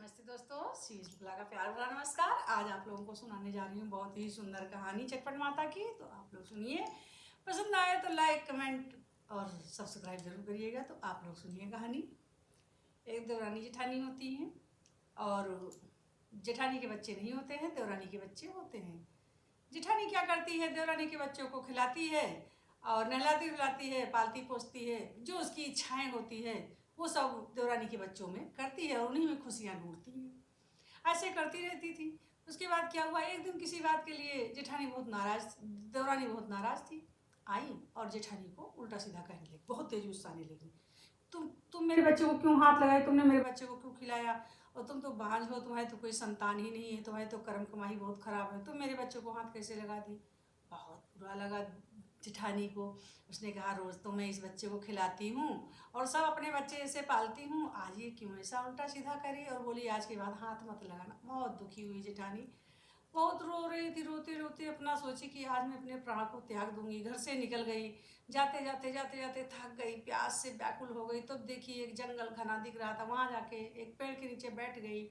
नमस्ते दोस्तों, शीश बुला का प्यार भरा नमस्कार। आज आप लोगों को सुनाने जा रही हूँ बहुत ही सुंदर कहानी चटपट माता की। तो आप लोग सुनिए, पसंद आए तो लाइक कमेंट और सब्सक्राइब जरूर करिएगा। तो आप लोग सुनिए कहानी। एक देवरानी जेठानी होती हैं और जेठानी के बच्चे नहीं होते हैं, देवरानी के बच्चे होते हैं। जेठानी क्या करती है, देवरानी के बच्चों को खिलाती है और नहलाती धुलाती है, पालती पोसती है। जो उसकी इच्छाएं होती है वो सब देवरानी के बच्चों में करती है और उन्हीं में खुशियाँ ढूंढती है। ऐसे करती रहती थी। उसके बाद क्या हुआ, एक दिन किसी बात के लिए जेठानी बहुत नाराज, देवरानी बहुत नाराज थी। आई और जेठानी को उल्टा सीधा कहने लगी, बहुत तेज गुस्सा आने लगी। तुम मेरे बच्चे को क्यों हाथ लगाए, तुमने मेरे बच्चे को क्यों खिलाया, और तुम तो बांझ हो, तुम्हारे तो कोई संतान ही नहीं है, तुम्हारी तो कर्म कमाई बहुत खराब है, तुम मेरे बच्चे को हाथ कैसे लगा दी। बहुत बुरा लगा जेठानी को। उसने कहा, रोज़ तो मैं इस बच्चे को खिलाती हूँ और सब अपने बच्चे ऐसे पालती हूँ, आज ये क्यों ऐसा उल्टा सीधा करी। और बोली, आज के बाद हाथ मत लगाना। बहुत दुखी हुई जेठानी, बहुत रो रही थी। रोते रोते अपना सोची कि आज मैं अपने प्राण को त्याग दूंगी। घर से निकल गई। जाते जाते जाते जाते थक गई, प्यास से व्याकुल हो गई। तो देखी एक जंगल घना दिख रहा था, वहाँ जाके एक पेड़ के नीचे बैठ गई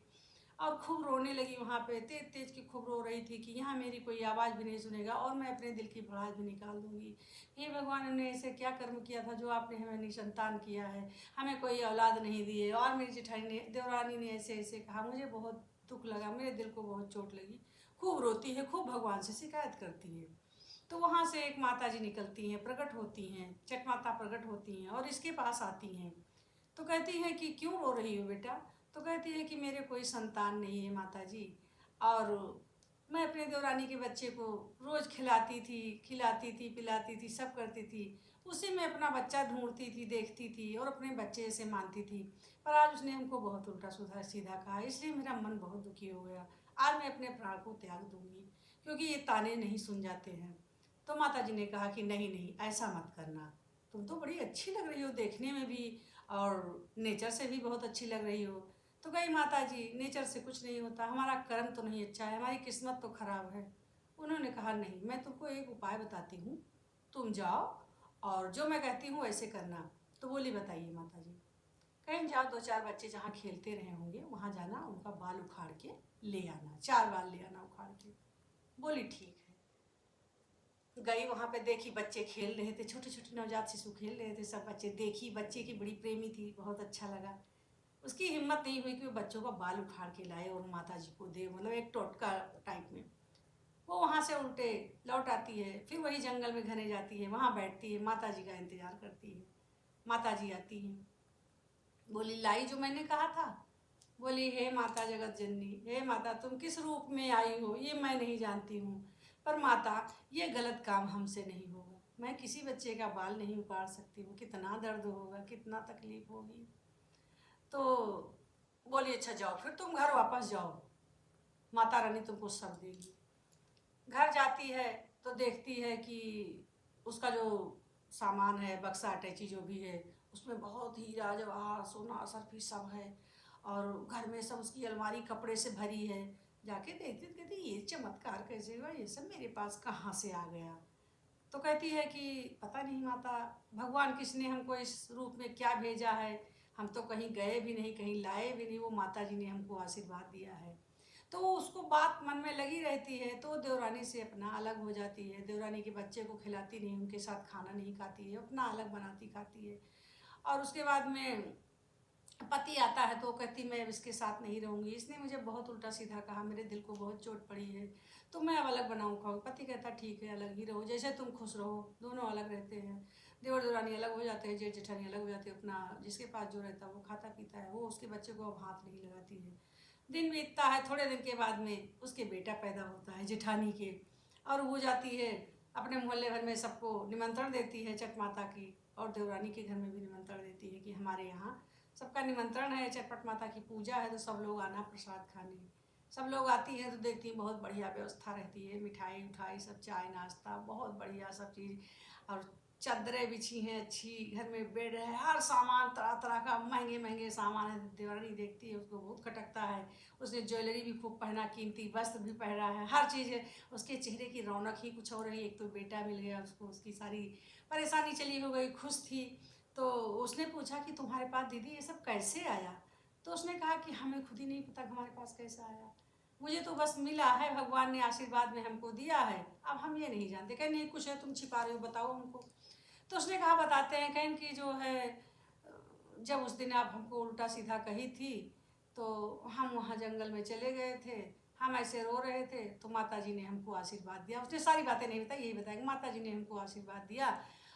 और खूब रोने लगी। वहाँ पे तेज तेज की खूब रो रही थी कि यहाँ मेरी कोई आवाज़ भी नहीं सुनेगा और मैं अपने दिल की भड़ास भी निकाल दूंगी। हे भगवान, ने ऐसे क्या कर्म किया था जो आपने हमें निसंतान किया है, हमें कोई औलाद नहीं दी है। और मेरी जेठानी ने, देवरानी ने ऐसे ऐसे कहा। मुझे बहुत दुख लगा, मेरे दिल को बहुत चोट लगी। खूब रोती है, खूब भगवान से शिकायत करती है। तो वहाँ से एक माता जी निकलती हैं, प्रकट होती हैं, चट माता प्रकट होती हैं और इसके पास आती हैं। तो कहती हैं कि क्यों रो रही हो बेटा। तो कहती है कि मेरे कोई संतान नहीं है माता जी, और मैं अपने देवरानी के बच्चे को रोज़ खिलाती थी पिलाती थी, सब करती थी। उसी में अपना बच्चा ढूंढती थी, देखती थी और अपने बच्चे से मानती थी। पर आज उसने हमको बहुत उल्टा सुधा सीधा कहा, इसलिए मेरा मन बहुत दुखी हो गया। आज मैं अपने प्राण को त्याग दूंगी, क्योंकि ये ताने नहीं सुन जाते हैं। तो माता जी ने कहा कि नहीं नहीं, ऐसा मत करना। तुम तो बड़ी अच्छी लग रही हो देखने में भी, और नेचर से भी बहुत अच्छी लग रही हो। तो कही, माता जी नेचर से कुछ नहीं होता, हमारा कर्म तो नहीं अच्छा है, हमारी किस्मत तो खराब है। उन्होंने कहा, नहीं, मैं तुमको एक उपाय बताती हूँ, तुम जाओ और जो मैं कहती हूँ वैसे करना। तो बोली, बताइए माता जी। कहीं जाओ, दो चार बच्चे जहाँ खेलते रहे होंगे वहाँ जाना, उनका बाल उखाड़ के ले आना, 4 बाल ले आना उखाड़ के। बोली, ठीक है। गई वहाँ पे, देखी बच्चे खेल रहे थे, छोटे छोटे नवजात शिशु खेल रहे थे। सब बच्चे देखी, बच्चे की बड़ी प्रेमी थी, बहुत अच्छा लगा। उसकी हिम्मत नहीं हुई कि वो बच्चों का बाल उखाड़ के लाए और माता जी को दे, मतलब एक टोटका टाइप में। वो वहाँ से उल्टे लौट आती है, फिर वही जंगल में घने जाती है, वहाँ बैठती है, माता जी का इंतजार करती है। माता जी आती हैं। बोली, लाई जो मैंने कहा था। बोली, हे माता जगत जननी, हे माता, तुम किस रूप में आई हो ये मैं नहीं जानती हूँ, पर माता ये गलत काम हमसे नहीं होगा। मैं किसी बच्चे का बाल नहीं उखाड़ सकती हूँ, कितना दर्द होगा, कितना तकलीफ होगी। तो बोली, अच्छा जाओ, फिर तुम घर वापस जाओ, माता रानी तुमको सब देगी। घर जाती है तो देखती है कि उसका जो सामान है, बक्सा अटैची जो भी है, उसमें बहुत हीरा जवाहर सोना सर्फी सब है, और घर में सब उसकी अलमारी कपड़े से भरी है। जाके देखती तो कहती, ये चमत्कार कैसे हुआ, ये सब मेरे पास कहाँ से आ गया। तो कहती है कि पता नहीं माता, भगवान किसने हमको इस रूप में क्या भेजा है, हम तो कहीं गए भी नहीं, कहीं लाए भी नहीं, वो माता जी ने हमको आशीर्वाद दिया है। तो उसको बात मन में लगी रहती है, तो देवरानी से अपना अलग हो जाती है। देवरानी के बच्चे को खिलाती नहीं, उनके साथ खाना नहीं खाती है, अपना अलग बनाती खाती है। और उसके बाद में पति आता है तो कहती, मैं अब इसके साथ नहीं रहूँगी, इसने मुझे बहुत उल्टा सीधा कहा, मेरे दिल को बहुत चोट पड़ी है, तो मैं अब अलग बनाऊँ खाऊँ। पति कहता, ठीक है, अलग ही रहो, जैसे तुम खुश रहो। दोनों अलग रहते हैं। देवर देवरानी अलग हो जाते हैं, जेठ जेठानी अलग हो जाते हैं। अपना जिसके पास जो रहता है वो खाता पीता है, वो उसके बच्चे को अब हाथ नहीं लगाती है। दिन बीतता है, थोड़े दिन के बाद में उसके बेटा पैदा होता है जेठानी के, और वो जाती है अपने मोहल्ले भर में सबको निमंत्रण देती है चट माता की, और देवरानी के घर में भी निमंत्रण देती है कि हमारे यहाँ सबका निमंत्रण है, चटपट माता की पूजा है, तो सब लोग आना प्रसाद खाने। सब लोग आती हैं तो देखती हैं बहुत बढ़िया व्यवस्था रहती है, मिठाई उठाई सब, चाय नाश्ता बहुत बढ़िया सब चीज़, और चादरें बिछी हैं अच्छी, घर में बेड है, हर सामान तरह तरह का, महंगे महंगे सामान है। देवरानी देखती है, उसको बहुत खटकता है। उसने ज्वेलरी भी खूब पहना, कीमती वस्त्र भी पहना है, हर चीज़ है। उसके चेहरे की रौनक ही कुछ और रही। एक तो बेटा मिल गया उसको, उसकी सारी परेशानी चली हो गई, खुश थी। तो उसने पूछा कि तुम्हारे पास दीदी ये सब कैसे आया। तो उसने कहा कि हमें खुद ही नहीं पता हमारे पास कैसा आया, मुझे तो बस मिला है, भगवान ने आशीर्वाद में हमको दिया है, अब हम ये नहीं जानते। कहीं नहीं कुछ है तुम छिपा रहे हो, बताओ हमको। तो उसने कहा बताते हैं, कहीं कि जो है जब उस दिन आप हमको उल्टा सीधा कही थी तो हम वहाँ जंगल में चले गए थे, हम ऐसे रो रहे थे तो माता जी ने हमको आशीर्वाद दिया। उसने सारी बातें नहीं बताई, यही बताएंगे माता जी ने हमको आशीर्वाद दिया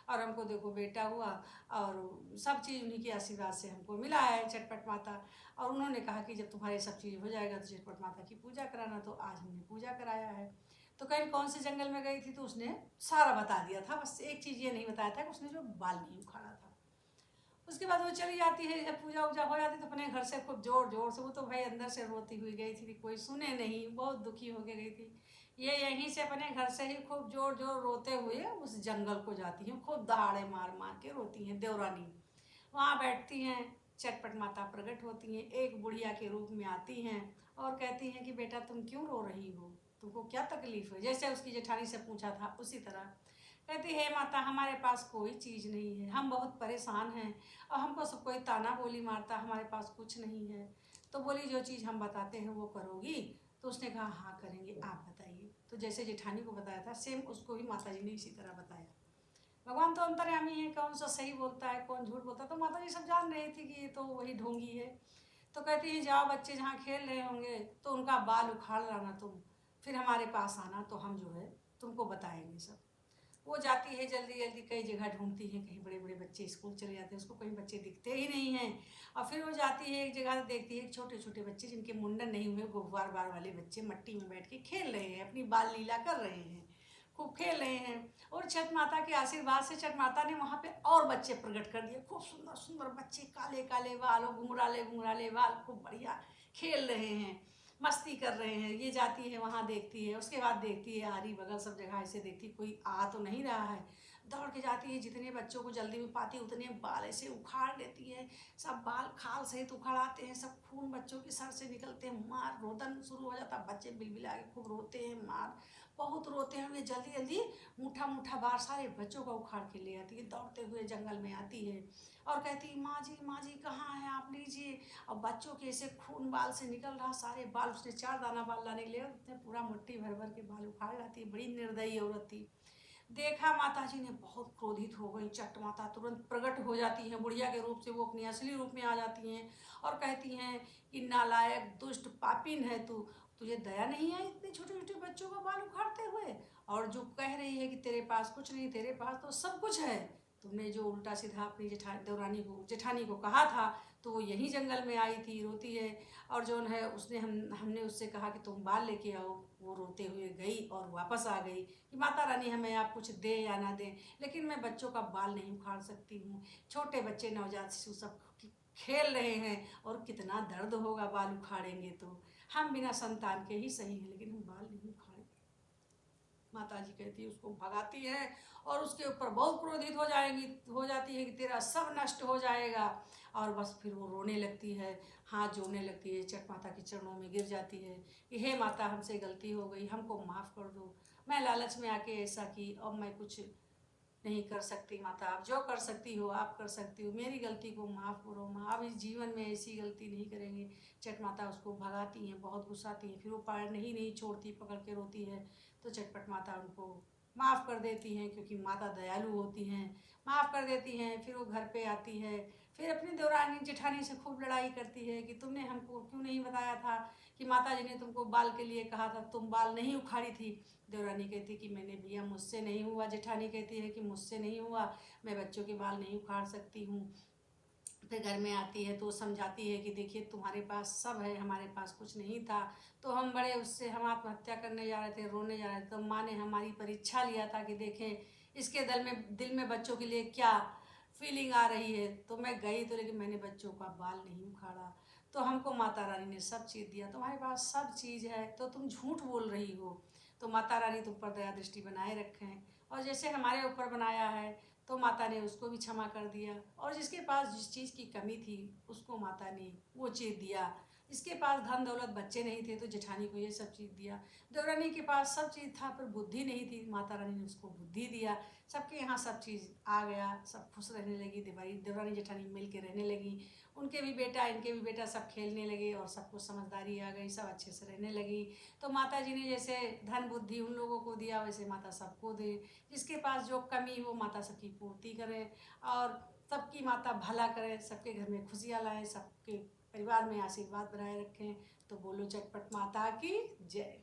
और हमको देखो बेटा हुआ और सब चीज़ उन्हीं के आशीर्वाद से हमको मिला है चटपट माता। और उन्होंने कहा कि जब तुम्हारे सब चीज़ हो जाएगा तो चटपट माता की पूजा कराना, तो आज हमने पूजा कराया है। तो कहीं कौन से जंगल में गई थी तो उसने सारा बता दिया था, बस एक चीज़ ये नहीं बताया था कि उसने जो बाल नहीं उखाड़ा था। उसके बाद वो चली जाती है, जब पूजा वूजा हो जाती तो अपने घर से खूब जोर जोर से, वो तो भाई अंदर से रोती हुई गई थी, कोई सुने नहीं, बहुत दुखी होके गई थी। ये यहीं से अपने घर से ही खूब जोर जोर रोते हुए उस जंगल को जाती हैं, खूब दहाड़े मार मार के रोती हैं देवरानी। वहाँ बैठती हैं, चटपट माता प्रकट होती हैं, एक बुढ़िया के रूप में आती हैं और कहती हैं कि बेटा तुम क्यों रो रही हो, तुमको क्या तकलीफ़ है। जैसे उसकी जेठानी से पूछा था उसी तरह कहती है माता हमारे पास कोई चीज़ नहीं है, हम बहुत परेशान हैं और हमको सब कोई ताना बोली मारता, हमारे पास कुछ नहीं है। तो बोली जो चीज़ हम बताते हैं वो करोगी। तो उसने कहा हाँ करेंगे, आप बताइए। तो जैसे जेठानी को बताया था सेम उसको भी माता जी ने इसी तरह बताया। भगवान तो अंतर्यामी है, कौन सा सही बोलता है कौन झूठ बोलता है, तो माता जी सब जान रही थी कि ये तो वही ढोंगी है। तो कहती है जाओ बच्चे जहाँ खेल रहे होंगे तो उनका बाल उखाड़ लाना तुम, फिर हमारे पास आना तो हम जो है तुमको बताएंगे सब। वो जाती है जल्दी जल्दी, कई जगह ढूंढती है, कहीं बड़े बड़े बच्चे स्कूल चले जाते हैं, उसको कहीं बच्चे दिखते ही नहीं हैं। और फिर वो जाती है एक जगह, देखती है छोटे छोटे बच्चे जिनके मुंडन नहीं हुए, गुब्बार बार वाले बच्चे मट्टी में बैठ के खेल रहे हैं, अपनी बाल लीला कर रहे हैं, खूब खेल रहे हैं। और छठ माता के आशीर्वाद से छठ माता ने वहाँ पे और बच्चे प्रकट कर दिए, खूब सुंदर सुंदर बच्चे, काले काले बाल और घुंघराले घुंघराले बाल, खूब बढ़िया खेल रहे हैं, मस्ती कर रहे हैं। ये जाती है वहाँ देखती है, उसके बाद देखती है आरी बगल सब जगह ऐसे देखती कोई आ तो नहीं रहा है, दौड़ के जाती है, जितने बच्चों को जल्दी में पाती उतने बाल ऐसे उखाड़ लेती है, सब बाल खाल सहित उखाड़ाते हैं, सब खून बच्चों के सर से निकलते हैं, मार रोदन शुरू हो जाता है, बच्चे बिलबिला के खूब रोते हैं, मार बहुत रोते हैं। वे जल्दी जल्दी मुठा मुठा बार सारे बच्चों का उखाड़ के ले आती है, दौड़ते हुए जंगल में आती है और कहती है माँ जी कहाँ हैं आप, लीजिए। और बच्चों के ऐसे खून बाल से निकल रहा, सारे बाल, उसने 4 दाना बाल लाने के लिए उसने पूरा मुट्ठी भर भर के बाल उखाड़ लाती है, बड़ी निर्दयी औरत थी। देखा माता जी ने, बहुत क्रोधित हो गई, चट माता तुरंत प्रकट हो जाती हैं बुढ़िया के रूप से, वो अपनी असली रूप में आ जाती हैं और कहती हैं कि नालायक दुष्ट पापिन है तू, तुझे दया नहीं है इतने छोटे छोटे बच्चों का बाल उखाड़ते हुए, और जो कह रही है कि तेरे पास कुछ नहीं, तेरे पास तो सब कुछ है। तुमने जो उल्टा सीधा अपनी जेठानी को कहा था, तो वो यहीं जंगल में आई थी, रोती है। और जो है उसने हमने उससे कहा कि तुम बाल लेके आओ, वो रोते हुए गई और वापस आ गई कि माता रानी हमें आप कुछ दें या ना दें, लेकिन मैं बच्चों का बाल नहीं उखाड़ सकती हूँ। छोटे बच्चे नवजात शिशु सब खेल रहे हैं और कितना दर्द होगा बाल उखाड़ेंगे तो, हम बिना संतान के ही सही हैं लेकिन हम बाल नहीं उखाड़ेंगे। माता जी कहती है, उसको भगाती है और उसके ऊपर बहुत क्रोधित हो जाती है कि तेरा सब नष्ट हो जाएगा। और बस फिर वो रोने लगती है, हाथ जोड़ने लगती है, छठ माता के चरणों में गिर जाती है कि हे माता हमसे गलती हो गई, हमको माफ़ कर दो, मैं लालच में आके ऐसा की, अब मैं कुछ नहीं कर सकती माता, आप जो कर सकती हो आप कर सकती हो, मेरी गलती को माफ़ करो माँ, अब इस जीवन में ऐसी गलती नहीं करेंगे। छठ माता उसको भगाती हैं, बहुत गुस्साती हैं, फिर वो पैर नहीं छोड़ती, पकड़ के रोती है। तो चटपट माता उनको माफ़ कर देती हैं, क्योंकि माता दयालु होती हैं, माफ़ कर देती हैं। फिर वो घर पे आती है, फिर अपनी देवरानी जेठानी से खूब लड़ाई करती है कि तुमने हमको क्यों नहीं बताया था कि माता जी ने तुमको बाल के लिए कहा था, तुम बाल नहीं उखाड़ी थी। देवरानी कहती कि मैंने भैया मुझसे नहीं हुआ, जेठानी कहती है कि मुझसे नहीं हुआ, मैं बच्चों के बाल नहीं उखाड़ सकती हूँ। फिर घर में आती है तो समझाती है कि देखिए तुम्हारे पास सब है, हमारे पास कुछ नहीं था, तो हम बड़े उससे हम आत्महत्या करने जा रहे थे, रोने जा रहे थे, तो माँ ने हमारी परीक्षा लिया था कि देखें इसके दिल में बच्चों के लिए क्या फीलिंग आ रही है। तो मैं गई तो, लेकिन मैंने बच्चों का बाल नहीं उखाड़ा। तो हमको माता रानी ने सब चीज़ दिया, तुम्हारे पास सब चीज़ है तो तुम झूठ बोल रही हो। तो माता रानी तुम पर दया दृष्टि बनाए रखें, और जैसे हमारे ऊपर बनाया है तो माता ने उसको भी क्षमा कर दिया, और जिसके पास जिस चीज़ की कमी थी उसको माता ने वो चीज़ दिया। इसके पास धन दौलत बच्चे नहीं थे तो जेठानी को ये सब चीज़ दिया। देवरानी के पास सब चीज़ था पर बुद्धि नहीं थी, माता रानी ने उसको बुद्धि दिया। सबके यहाँ सब चीज़ आ गया, सब खुश रहने लगी, देवरानी जेठानी मिल के रहने लगी। उनके भी बेटा इनके भी बेटा सब खेलने लगे और सबको समझदारी आ गई, सब अच्छे से रहने लगी। तो माता जी ने जैसे धन बुद्धि उन लोगों को दिया, वैसे माता सबको दे। जिसके पास जो कमी हो माता सबकी पूर्ति करे और सबकी माता भला करे, सबके घर में खुशियाँ लाए, सबके परिवार में आशीर्वाद बनाए रखें। तो बोलो चटपट माता की जय।